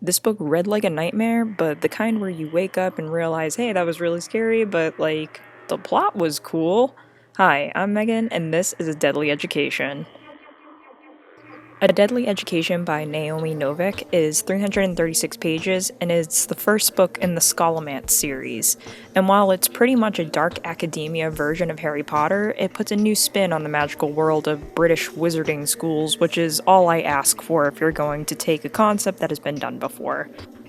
This book read like a nightmare, but the kind where you wake up and realize, hey, that was really scary, but the plot was cool. Hi, I'm Megan, and this is A Deadly Education. A Deadly Education by Naomi Novik is 336 pages, and it's the first book in the Scholomance series. And while it's pretty much a dark academia version of Harry Potter, it puts a new spin on the magical world of British wizarding schools, which is all I ask for if you're going to take a concept that has been done before.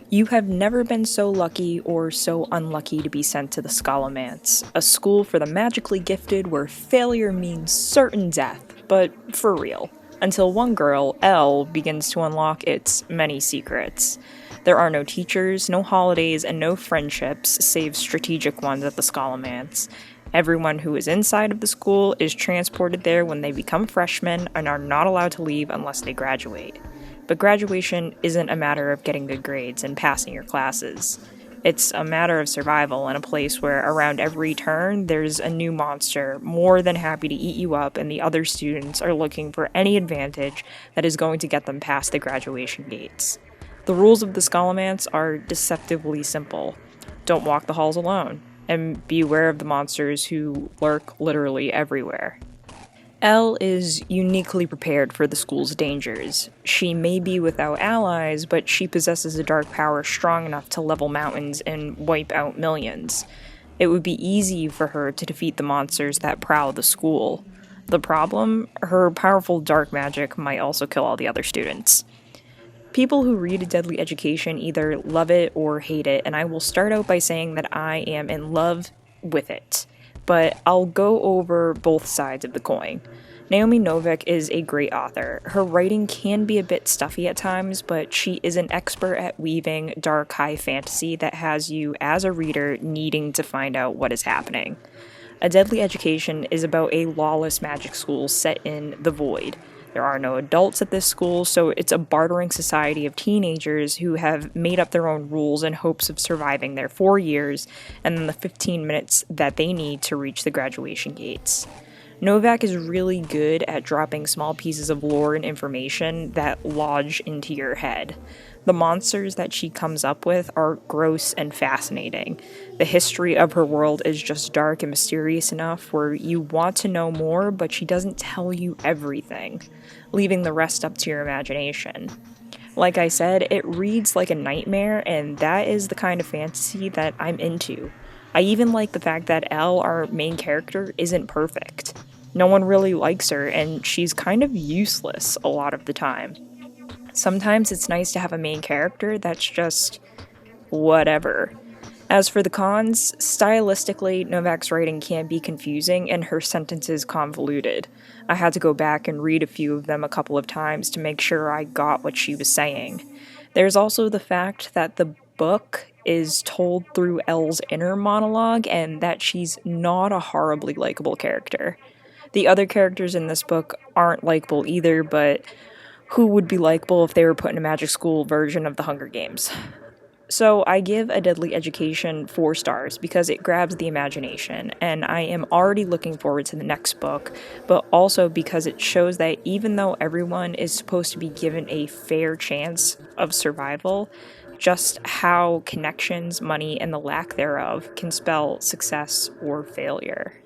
You have never been so lucky or so unlucky to be sent to the Scholomance, a school for the magically gifted where failure means certain death, but for real. Until one girl, Elle, begins to unlock its many secrets. There are no teachers, no holidays, and no friendships, save strategic ones at the Scholomance. Everyone who is inside of the school is transported there when they become freshmen and are not allowed to leave unless they graduate. But graduation isn't a matter of getting good grades and passing your classes. It's a matter of survival in a place where around every turn there's a new monster more than happy to eat you up, and the other students are looking for any advantage that is going to get them past the graduation gates. The rules of the Scholomance are deceptively simple. Don't walk the halls alone, and be aware of the monsters who lurk literally everywhere. Elle is uniquely prepared for the school's dangers. She may be without allies, but she possesses a dark power strong enough to level mountains and wipe out millions. It would be easy for her to defeat the monsters that prowl the school. The problem? Her powerful dark magic might also kill all the other students. People who read A Deadly Education either love it or hate it, and I will start out by saying that I am in love with it. But I'll go over both sides of the coin. Naomi Novik is a great author. Her writing can be a bit stuffy at times, but she is an expert at weaving dark high fantasy that has you, as a reader, needing to find out what is happening. A Deadly Education is about a lawless magic school set in the void. There are no adults at this school, so it's a bartering society of teenagers who have made up their own rules in hopes of surviving their 4 years and then the 15 minutes that they need to reach the graduation gates. Novak is really good at dropping small pieces of lore and information that lodge into your head. The monsters that she comes up with are gross and fascinating. The history of her world is just dark and mysterious enough where you want to know more, but she doesn't tell you everything, leaving the rest up to your imagination. Like I said, it reads like a nightmare, and that is the kind of fantasy that I'm into. I even like the fact that Elle, our main character, isn't perfect. No one really likes her, and she's kind of useless a lot of the time. Sometimes it's nice to have a main character that's just whatever. As for the cons, stylistically, Novak's writing can be confusing and her sentences convoluted. I had to go back and read a few of them a couple of times to make sure I got what she was saying. There's also the fact that the book is told through Elle's inner monologue and that she's not a horribly likable character. The other characters in this book aren't likable either, but who would be likable if they were put in a magic school version of the Hunger Games? So I give A Deadly Education 4 stars because it grabs the imagination, and I am already looking forward to the next book, but also because it shows that even though everyone is supposed to be given a fair chance of survival, just how connections, money, and the lack thereof can spell success or failure.